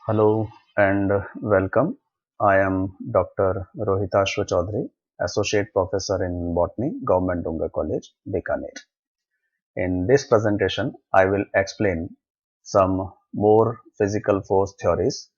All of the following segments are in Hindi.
Hello and welcome. I am Dr. Rohitashwa Chaudhary, Associate Professor in Botany, Government Dunga College, Bikaner. In this presentation, I will explain some more physical force theories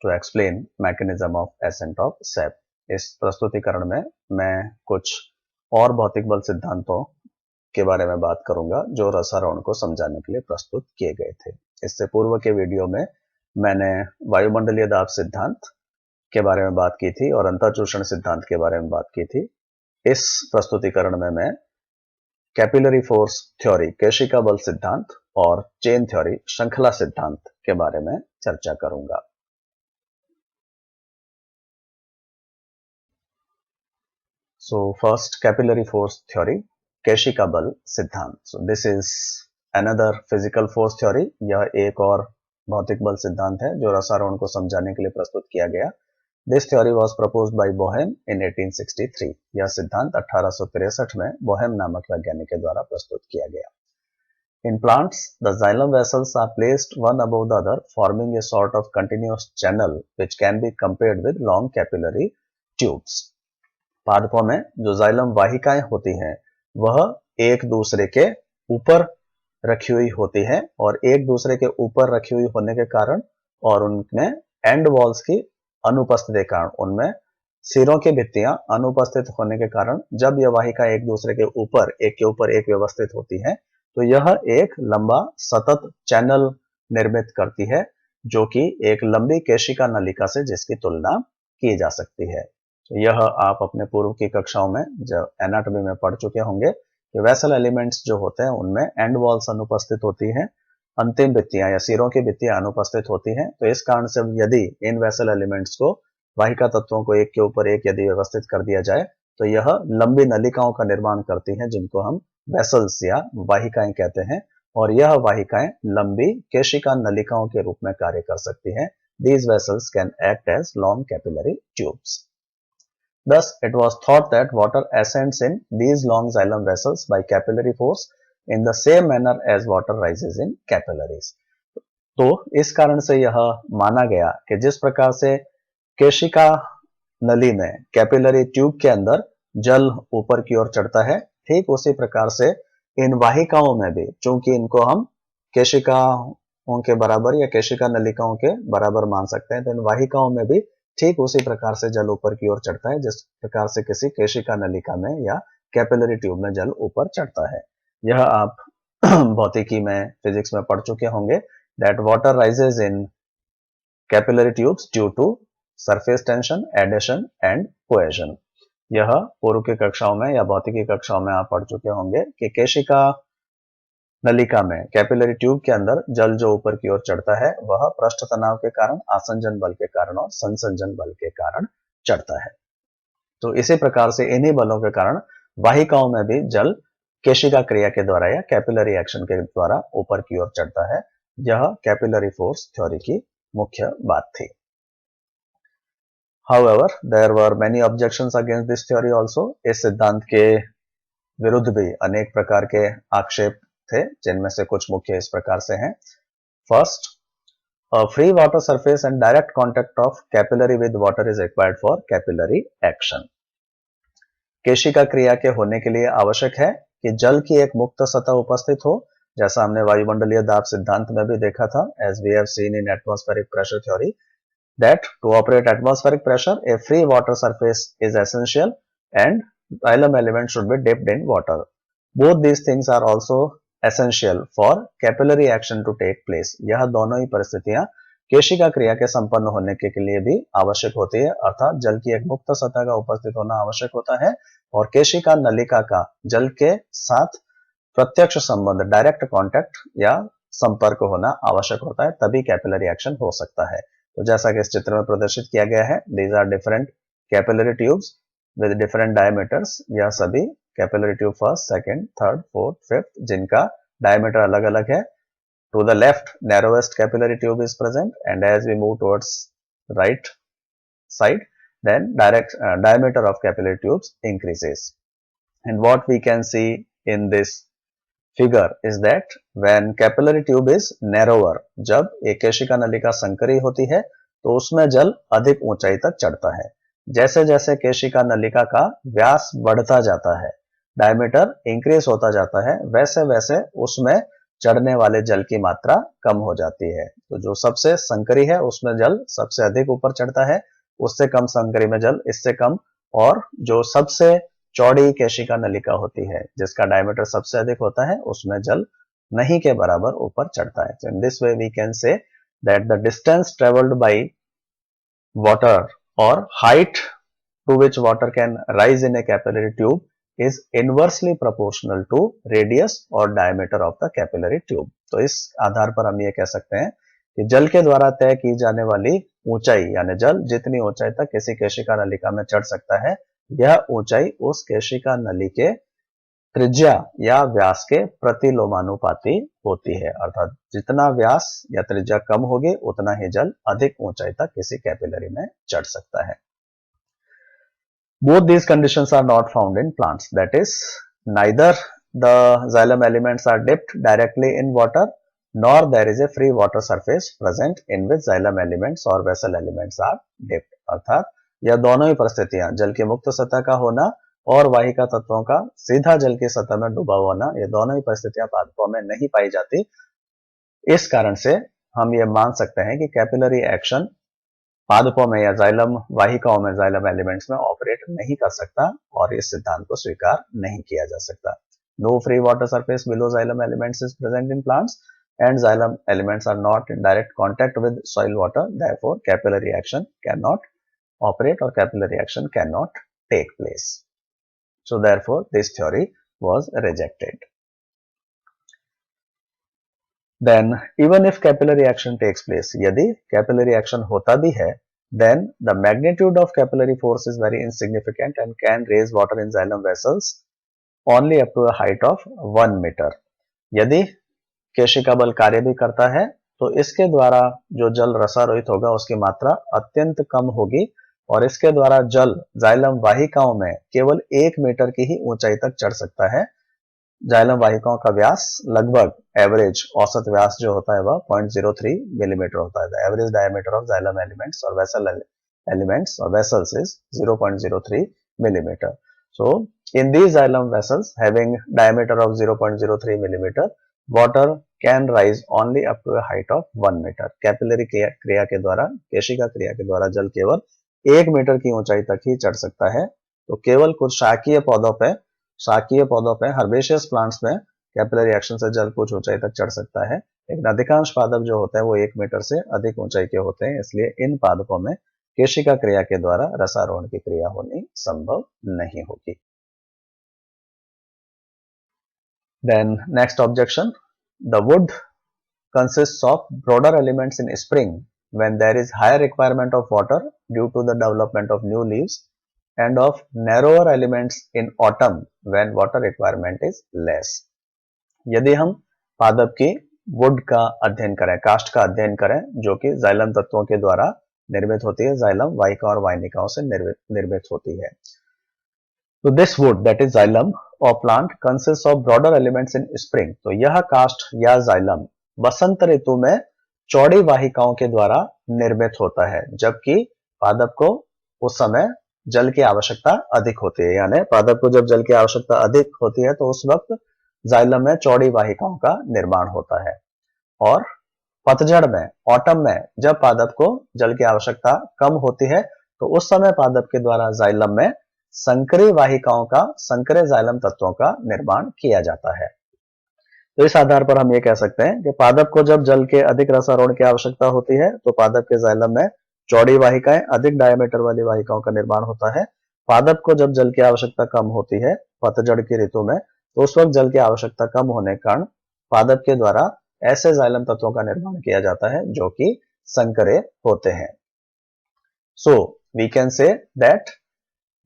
to explain mechanism of ascent of SAP. इस प्रस्तुतिकरण में मैं कुछ और भौतिक बल सिद्धांतों के बारे में बात करूंगा जो रसायन को समझाने के लिए प्रस्तुत किए गए थे। इससे पूर्व के वीडियो में मैंने वायुमंडलीय दाब सिद्धांत के बारे में बात की थी और अंतःचूषण सिद्धांत के बारे में बात की थी। इस प्रस्तुतिकरण में मैं कैपिलरी फोर्स थ्योरी केशिका बल सिद्धांत और चेन थ्योरी श्रृंखला सिद्धांत के बारे में चर्चा करूंगा। So first capillary force theory केशिका बल सिद्धांत। So this is another physical force theory। यह एक और भौतिक बल सिद्धांत है जो रसायन को समझाने के लिए प्रस्तुत किया गया। This theory was proposed by Bohm in 1863। यह सिद्धांत 1863 में बोहेम नामक वैज्ञानिक के द्वारा प्रस्तुत किया गया। In plants, the xylem vessels are placed one above the other, forming a sort of continuous channel which can be compared with long capillary tubes। पादपों में जो जाइलम वाहिकाएं होती हैं वह एक दूसरे के ऊपर रखी हुई होती है और एक दूसरे के ऊपर रखी हुई होने के कारण और उनमें एंड वॉल्स की अनुपस्थिति के कारण, उनमें सिरों की भित्तियां अनुपस्थित होने के कारण जब यह वाहिका एक दूसरे के ऊपर एक व्यवस्थित होती है तो यह एक लंबा सतत चैनल निर्मित करती है जो कि एक लंबी केशिका नलिका से जिसकी तुलना की जा सकती है। तो यह आप अपने पूर्व की कक्षाओं में जब एनाटॉमी में पढ़ चुके होंगे कि वेसल एलिमेंट्स जो होते हैं उनमें एंड वॉल्स अनुपस्थित होती हैं, अंतिम भित्तियां या सिरों की भित्तियां अनुपस्थित होती हैं। तो इस कारण से यदि इन वेसल एलिमेंट्स को वाहिका तत्वों को एक के ऊपर एक यदि व्यवस्थित कर दिया जाए तो यह लंबी नलिकाओं का निर्माण करती हैं जिनको हम वेसल्स या वाहिकाएं कहते हैं और यह वाहिकाएं लंबी केशिका नलिकाओं के रूप में कार्य कर सकती हैं। These vessels can act as long capillary tubes। Thus, it was thought that water ascends in these long xylem vessels by capillary force in the same manner as water rises in capillaries। तो इस कारण से यह माना गया कि जिस प्रकार से केशिका नली में कैपिलरी ट्यूब के अंदर जल ऊपर की ओर चढ़ता है, ठीक उसी प्रकार से इन वाहिकाओं में भी, चूंकि इनको हम केशिकाओं के बराबर या केशिका नलिकाओं के बराबर मान सकते हैं, तो इन वाहिकाओं में भी ठीक उसी प्रकार से जल ऊपर की ओर चढ़ता है जिस प्रकार से किसी केशिका नलिका में या कैपिलरी ट्यूब में जल ऊपर चढ़ता है। यह आप भौतिकी में, फिजिक्स में पढ़ चुके होंगे that water rises in capillary tubes due to surface tension, adhesion and cohesion। यह पूर्व की कक्षाओं में या भौतिकी कक्षाओं में आप पढ़ चुके होंगे कि केशिका नलिका में कैपिलरी ट्यूब के अंदर जल जो ऊपर की ओर चढ़ता है वह पृष्ठ तनाव के कारण, आसंजन बल के कारण और संसंजन बल के कारण चढ़ता है। तो इसी प्रकार से इन्हीं बलों के कारण वाहिकाओं में भी जल केशिका क्रिया के द्वारा या कैपिलरी एक्शन के द्वारा ऊपर की ओर चढ़ता है। यह कैपिलरी फोर्स थ्योरी की मुख्य बात थी। However, there were many objections against this theory also। इस सिद्धांत के विरुद्ध भी अनेक प्रकार के आक्षेप थे जिनमें से कुछ मुख्य इस प्रकार से हैं। First, a free water surface and direct contact of capillary with water is required for capillary action। केशिका क्रिया के होने के लिए आवश्यक है कि जल की एक मुक्त सतह उपस्थित हो, जैसा हमने वायुमंडलीय दाब सिद्धांत में भी देखा था, as we have seen in atmospheric pressure theory that to operate atmospheric pressure a free water surface is essential and xylem element should be dipped in water। Both these things are also essential for capillary action to take place। यह दोनों ही परिस्थितियां केशिका क्रिया के संपन्न होने के लिए भी आवश्यक होती है, अर्थात जल की एक मुक्त सतह का उपस्थित होना आवश्यक होता है और केशिका नलिका का जल के साथ प्रत्यक्ष संबंध, डायरेक्ट कांटेक्ट या संपर्क होना आवश्यक होता है, तभी कैपिलरी एक्शन हो सकता है। तो जैसा कि इस चित्र में प्रदर्शित किया गया है, these are different capillary tubes with different diameters. यह सभी capillary tube first, second, third, fourth, fifth, जिनका डायमीटर अलग अलग है। To the left, narrowest capillary tube is present, and as we move towards right side, then diameter of capillary tubes increases। And what we can see in this figure is that when capillary tube is narrower, जब एक केशिका नलिका संकरी होती है तो उसमें जल अधिक ऊंचाई तक चढ़ता है। जैसे जैसे केशिका नलिका का व्यास बढ़ता जाता है, डायमीटर इंक्रीज होता जाता है, वैसे वैसे उसमें चढ़ने वाले जल की मात्रा कम हो जाती है। तो जो सबसे संकरी है उसमें जल सबसे अधिक ऊपर चढ़ता है, उससे कम संकरी में जल इससे कम, और जो सबसे चौड़ी केशिका नलिका होती है जिसका डायमीटर सबसे अधिक होता है उसमें जल नहीं के बराबर ऊपर चढ़ता है। So in this way we can say that the distance traveled by water or height to which water can rise in a capillary tube is inversely proportional to radius और diameter of the capillary tube। तो इस आधार पर हम ये कह सकते हैं कि जल के द्वारा तय की जाने वाली ऊंचाई, यानी जल जितनी ऊंचाई तक किसी केशिका नलिका में चढ़ सकता है, यह ऊंचाई उस केशिका नली के त्रिज्या या व्यास के प्रतिलोमानुपाती होती है। अर्थात जितना व्यास या त्रिज्या कम होगी उतना ही जल अधिक ऊंचाई तक किसी कैपिलरी में चढ़ सकता है। Both these conditions are not found in plants. That is, neither the xylem elements are dipped directly in water, nor there is a free water surface present in which xylem elements or vessel elements are dipped। अर्थात यह दोनों ही परिस्थितियां, जल की मुक्त सतह का होना और वाहिका तत्वों का सीधा जल की सतह में डूबा होना, ये दोनों ही परिस्थितियां पादपों में नहीं पाई जाती। इस कारण से हम ये मान सकते हैं कि कैपिलरी एक्शन पादपों में या जाइलम वाहिकाओं में, जाइलम एलिमेंट्स में ऑपरेट नहीं कर सकता और इस सिद्धांत को स्वीकार नहीं किया जा सकता। No free water surface below xylem elements is present in plants and xylem elements are not in direct contact with soil water, therefore capillary action can not operate और capillary action can not take place. So therefore this theory was rejected. Then even if capillary action takes place, यदि capillary action होता भी है, then the magnitude of capillary force is very insignificant and can raise water in xylem vessels only up to a height of 1 meter। यदि केशिका बल कार्य भी करता है तो इसके द्वारा जो जल रसारोहित होगा उसकी मात्रा अत्यंत कम होगी और इसके द्वारा जल जाइलम वाहिकाओं में केवल 1 मीटर की ही ऊंचाई तक चढ़ सकता है। जाइलम वाहिकाओं का व्यास लगभग एवरेज औसत व्यास जो होता है वह 0.03 मिलीमीटर होता है। The average diameter of xylem elements और वेसल एलिमेंट्स और vessels is 0.03 millimeter। So in these xylem vessels having diameter of 0.03 millimeter, water can rise only up to a height of 1 meter। Capillary क्रिया के द्वारा, केशिका क्रिया के द्वारा जल केवल 1 मीटर की ऊंचाई तक ही चढ़ सकता है। तो केवल कुछ शाकीय पौधों पे हर्बेशियस प्लांट्स में कैपिलरी एक्शन से जल कुछ ऊंचाई तक चढ़ सकता है, लेकिन अधिकांश पादप जो होते हैं वो 1 मीटर से अधिक ऊंचाई के होते हैं, इसलिए इन पादपों में केशिका क्रिया के द्वारा रसारोहण की क्रिया होनी संभव नहीं होगी। Then next objection, the wood consists of broader elements in spring when there is higher requirement of water due to the development of new leaves and of narrower elements in autumn when water requirement is less। यदि हम पादप की वुड का अध्ययन करें, काष्ठ का अध्ययन करें जो कि जाइलम तत्वों के द्वारा निर्मित होती है, जाइलम वाहिका और वाहिनिकाओं से निर्मित होती है। तो this wood that is xylem और plant consist of broader elements in spring. तो यह काष्ठ या जाइलम बसंत ऋतु में चौड़ी वाहिकाओं के द्वारा निर्मित होता है, जबकि पादप को उस समय जल की आवश्यकता अधिक होती है। यानी पादप को जब जल की आवश्यकता अधिक होती है तो उस वक्त जाइलम में चौड़ी वाहिकाओं का निर्माण होता है, और पतझड़ में, ऑटम में जब पादप को जल की आवश्यकता कम होती है तो उस समय पादप के द्वारा जाइलम में संकरी वाहिकाओं का, संकरे जाइलम तत्वों का निर्माण किया जाता है। तो इस आधार पर हम ये कह सकते हैं कि पादप को जब जल के अधिक रसारोहण की आवश्यकता होती है तो पादप के जाइलम में चौड़ी वाहिकाएं, अधिक डायमीटर वाली वाहिकाओं का निर्माण होता है। पादप को जब जल की आवश्यकता कम होती है पतझड़ की ऋतु में, तो उस वक्त जल की आवश्यकता कम होने के कारण पादप के द्वारा ऐसे जाइलम तत्वों का निर्माण किया जाता है जो कि संकरे होते हैं। So we can say that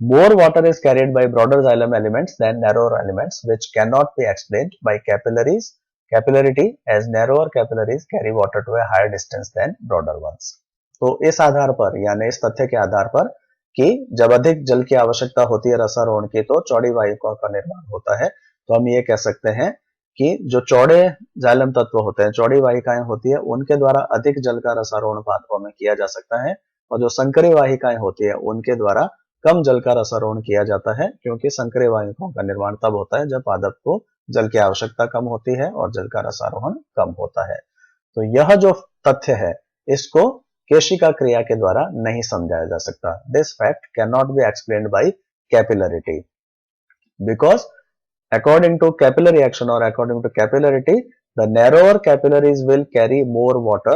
more water is carried by broader xylem elements than narrower elements, which cannot be explained by capillarity, as narrower capillaries carry water to a higher distance than broader ones। तो इस आधार पर, यानी इस तथ्य के आधार पर कि जब अधिक जल की आवश्यकता होती है रसारोहण की तो चौड़ी वाहिकाओं का निर्माण होता है, तो हम ये कह सकते हैं कि जो चौड़े जाइलम तत्व होते हैं, चौड़ी वाहिकाएं होती है, उनके द्वारा अधिक जल का रसारोहण पादपों में किया जा सकता है, और जो संकरी वाहिकाएं होती है उनके द्वारा कम जल का रसारोहण किया जाता है, क्योंकि संकरी वाहिकाओं का निर्माण तब होता है जब पादप को जल की आवश्यकता कम होती है और जल का रसारोहण कम होता है। तो यह जो तथ्य है इसको केशिका क्रिया के द्वारा नहीं समझाया जा सकता। This fact can not be explained by capillarity, because according to capillary action or according to capillarity, the narrower capillaries will carry more water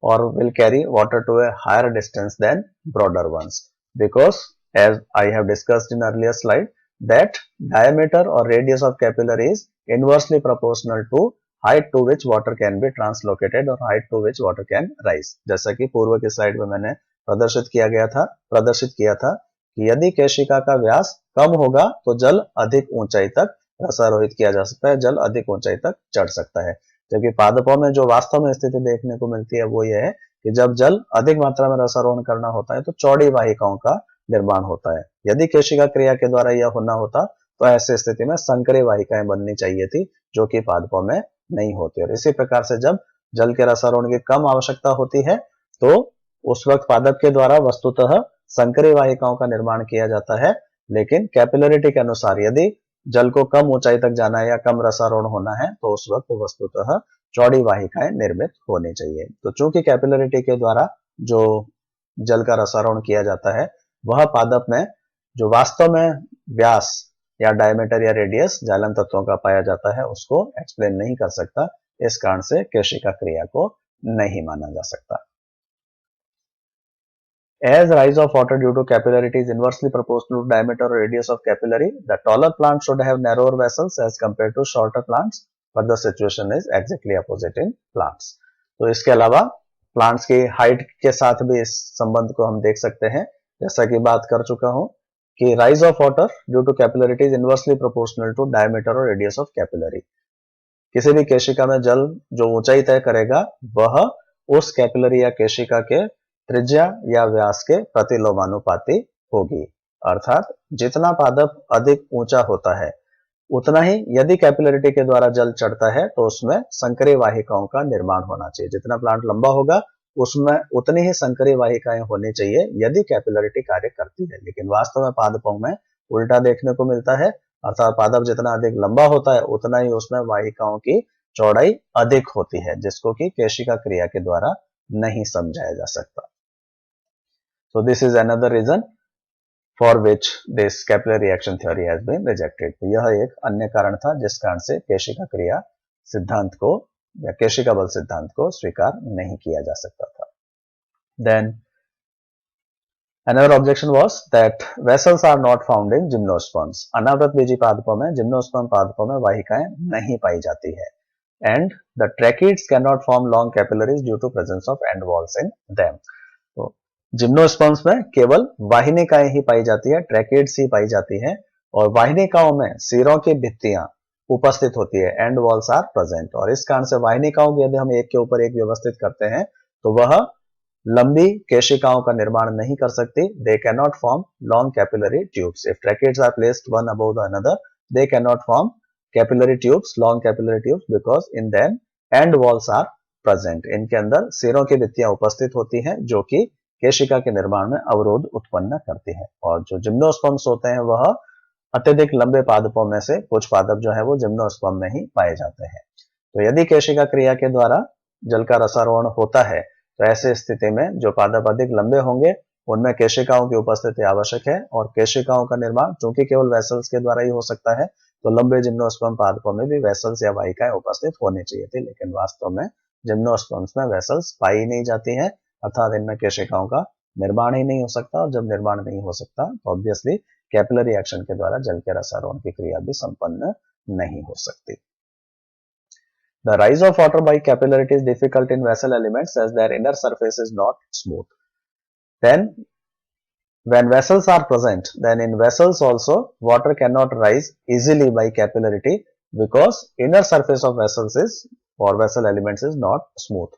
or will carry water to a higher distance than broader ones, because as I have discussed in earlier slide that diameter or radius of capillary is inversely proportional to height to which water can be translocated or height to which water can rise। जैसा कि पूर्व की स्लाइड में मैंने प्रदर्शित किया था कि यदि केशिका का व्यास कम होगा तो जल अधिक ऊंचाई तक रसारोहित किया जा सकता है, जल अधिक ऊंचाई तक चढ़ सकता है। जबकि पादपों में जो वास्तव में स्थिति देखने को मिलती है वो यह है कि जब जल अधिक मात्रा में रसारोहण करना होता है तो चौड़ी वाहिकाओं का निर्माण होता है। यदि केशिका क्रिया के द्वारा यह होना होता तो ऐसी स्थिति में संकरी वाहिकाएं बननी चाहिए थी, जो कि पादपों में नहीं होती। और इसी प्रकार से जब जल के रसारोहण की कम आवश्यकता होती है तो उस वक्त पादप के द्वारा वस्तुतः संकरी वाहिकाओं का निर्माण किया जाता है, लेकिन कैपिलरिटी के अनुसार यदि जल को कम ऊंचाई तक जाना है या कम रसारोहण होना है तो उस वक्त वस्तुतः चौड़ी वाहिकाएं निर्मित होनी चाहिए। तो चूंकि कैपिलरिटी के द्वारा जो जल का रसारोहण किया जाता है वह पादप में जो वास्तव में व्यास या डायमीटर या रेडियस जाइलम तत्वों का पाया जाता है उसको एक्सप्लेन नहीं कर सकता, इस कारण से केशिका क्रिया को नहीं माना जा सकता। As rise of water due to capillarity is inversely proportional to diameter or radius of capillary, the taller plants should have narrower vessels as compared to shorter plants, but the situation is exactly opposite in plants। तो इसके अलावा प्लांट्स की हाइट के साथ भी इस संबंध को हम देख सकते हैं, जैसा कि बात कर चुका हूं कि rise of water due to capillarity is inversely proportional to diameter or radius of capillary। किसी भी केशिका में जल जो ऊंचाई तय करेगा वह उस कैपिलरी या केशिका के त्रिज्या या व्यास के प्रतिलोमानुपाती होगी। अर्थात जितना पादप अधिक ऊंचा होता है उतना ही यदि कैपिलरिटी के द्वारा जल चढ़ता है तो उसमें संकरी वाहिकाओं का निर्माण होना चाहिए। जितना प्लांट लंबा होगा उसमें उतनी ही संकरी वाहिकाएं होनी चाहिए यदि कैपिलरिटी कार्य करती है, लेकिन वास्तव में पादपों में उल्टा देखने को मिलता है। अर्थात पादप जितना अधिक लंबा होता है उतना ही उसमें वाहिकाओं की चौड़ाई अधिक होती है, जिसको कि केशिका क्रिया के द्वारा नहीं समझाया जा सकता। So this is another reason for which this capillary reaction theory has been rejected। तो यह एक अन्य कारण था जिस कारण से केशिका क्रिया सिद्धांत को या केशिका बल सिद्धांत को स्वीकार नहीं किया जा सकता था। Then another objection was that vessels are not found in gymnosperms। अनावृत बीजी पादपों में जिम्नोस्पर्म पादपों में वाहिकाएं नहीं पाई जाती है। And the tracheids cannot form long capillaries due to presence of end walls in them। तो जिम्नोस्पर्म्स में केवल वाहिनिकाएं ही पाई जाती है, ट्रैकेड्स ही पाई जाती हैं, और वाहिनिकाओं में सिरों की भित्तियां उपस्थित होती है, एंड वॉल्स आर प्रेजेंट। और इस कारण से वाहिनिकाओं को यदि हम एक के ऊपर एक व्यवस्थित करते हैं तो वह लंबी केशिकाओं का निर्माण नहीं कर सकती। They can not form long capillary tubes. If tracheids are placed one above the another they can not form capillary tubes, long capillary tubes, because in them end walls are present. इनके अंदर सिरों की भित्तियां उपस्थित होती हैं जो कि केशिका के निर्माण में अवरोध उत्पन्न करती है। और जो जिम्नोस्पर्म्स होते हैं वह अत्यधिक लंबे पादपों में से कुछ पादप जो है वो जिम्नोस्पर्म में ही पाए जाते हैं। तो यदि केशिका क्रिया के द्वारा जल का रसारोहण होता है तो ऐसे स्थिति में जो पादप अधिक लंबे होंगे उनमें केशिकाओं की उपस्थिति आवश्यक है, और केशिकाओं का निर्माण चूंकि केवल वेसल्स के द्वारा ही हो सकता है तो लंबे जिम्नोस्पर्म पादपों में भी वेसल्स या वाहिकाएं उपस्थित होनी चाहिए थी, लेकिन वास्तव में जिम्नोस्पर्म्स में वेसल्स पाई नहीं जाती है, अर्थात इनमें केशिकाओं का निर्माण ही नहीं हो सकता। और जब निर्माण नहीं हो सकता तो ऑब्वियसली कैपिलरी एक्शन के द्वारा जल के रसारोहण की क्रिया भी संपन्न नहीं हो सकती। The rise of water by capillarity is difficult in vessel elements as their inner surface is not smooth. Then when vessels are present, then in vessels also water cannot rise easily by capillarity because inner surface of vessels is or vessel elements is not smooth।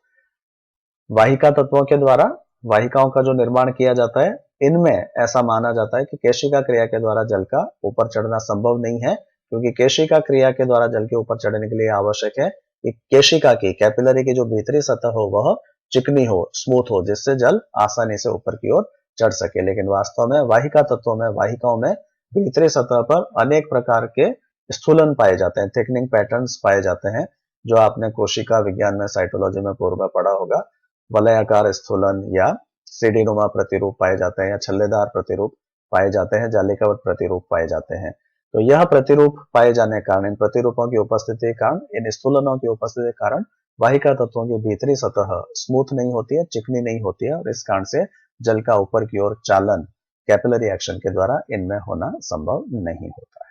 वाहिका तत्वों के द्वारा वाहिकाओं का जो निर्माण किया जाता है इनमें ऐसा माना जाता है कि केशिका क्रिया के द्वारा जल का ऊपर चढ़ना संभव नहीं है, क्योंकि केशिका क्रिया के द्वारा जल के ऊपर चढ़ने के लिए आवश्यक है कि केशिका की कैपिलरी की जो भीतरी सतह हो वह चिकनी हो, स्मूथ हो, जिससे जल आसानी से ऊपर की ओर चढ़ सके। लेकिन वास्तव में वाहिका तत्वों में, वाहिकाओं में भीतरी सतह पर अनेक प्रकार के स्थूलन पाए जाते हैं, थिकनिंग पैटर्न्स पाए जाते हैं, जो आपने कोशिका विज्ञान में, साइटोलॉजी में पूर्व में पढ़ा होगा। वलयाकार स्थूलन या सीढ़ीनुमा प्रतिरूप पाए जाते हैं, या छल्लेदार प्रतिरूप पाए जाते हैं, जालिकावत प्रतिरूप पाए जाते हैं। तो यह प्रतिरूप पाए जाने के कारण, इन प्रतिरूपों की उपस्थिति के कारण, इन स्थूलनों की उपस्थिति के कारण वाहिका तत्वों की भीतरी सतह स्मूथ नहीं होती है, चिकनी नहीं होती है, और इस कारण से जल का ऊपर की ओर चालन कैपिलरी एक्शन के द्वारा इनमें होना संभव नहीं होता है।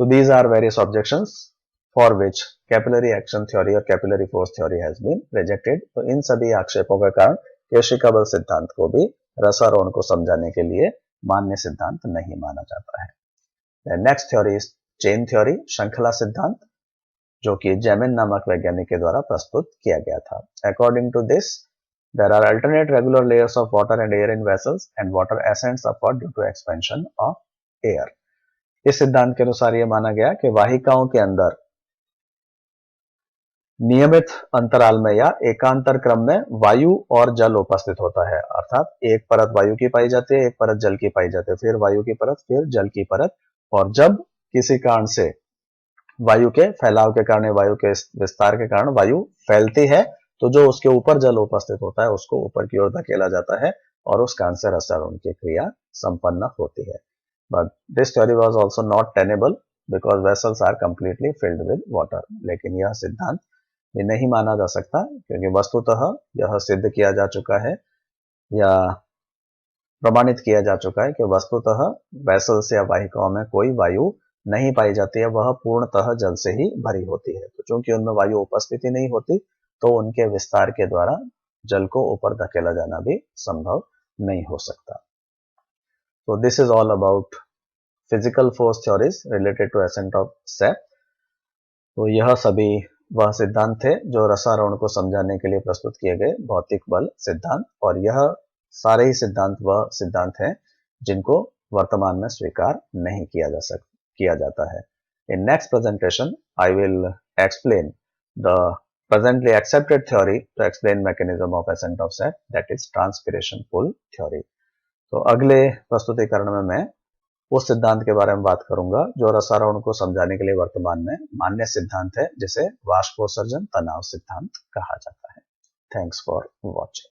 तो these are various objections for which capillary action theory और capillary force theory has been rejected। तो इन सभी आक्षेपों के कारण केशिका बल सिद्धांत को भी रसारोहण को समझाने के लिए मान्य सिद्धांत नहीं माना जाता है। Next theory is chain theory, श्रृंखला सिद्धांत, जो कि जेमिन नामक वैज्ञानिक के द्वारा प्रस्तुत किया गया था। According to this, there are alternate regular layers of water and air in vessels and water ascends upward due to expansion of air। इस सिद्धांत के अनुसार यह माना गया कि वाहिकाओं के अंदर नियमित अंतराल में या एकांतर क्रम में वायु और जल उपस्थित होता है, अर्थात एक परत वायु की पाई जाती है, एक परत जल की पाई जाती है, फिर वायु की परत, फिर जल की परत। और जब किसी कारण से वायु के फैलाव के कारण, वायु के विस्तार के कारण वायु फैलती है, तो जो उसके ऊपर जल उपस्थित होता है उसको ऊपर की ओर धकेला जाता है, और उस कारण से रसारोहण की क्रिया संपन्न होती है। But this theory was also not tenable because vessels are completely filled with water। लेकिन यह सिद्धांत भी नहीं माना जा सकता, क्योंकि वस्तुतः यह सिद्ध किया जा चुका है या प्रमाणित किया जा चुका है कि वस्तुतः वेसल्स या वाहिकाओं में कोई वायु नहीं पाई जाती है, वह पूर्णतः जल से ही भरी होती है। तो चूंकि उनमें वायु उपस्थिति नहीं होती, तो उनके विस्तार के द्वारा जल को ऊपर धकेला जाना भी संभव नहीं हो सकता। So this is all about physical force theories related to ascent of sap। तो यह सभी वह सिद्धांत थे जो रसारोहण को समझाने के लिए प्रस्तुत किए गए भौतिक बल सिद्धांत, और यह सारे ही सिद्धांत वह सिद्धांत हैं जिनको वर्तमान में स्वीकार नहीं किया जाता है। In next presentation, I will explain the presently accepted theory to explain mechanism of ascent of sap, that is transpiration pull theory। तो अगले प्रस्तुतिकरण में मैं उस सिद्धांत के बारे में बात करूंगा जो रसारोहण को समझाने के लिए वर्तमान में मान्य सिद्धांत है, जिसे वाष्पोत्सर्जन तनाव सिद्धांत कहा जाता है। Thanks for watching.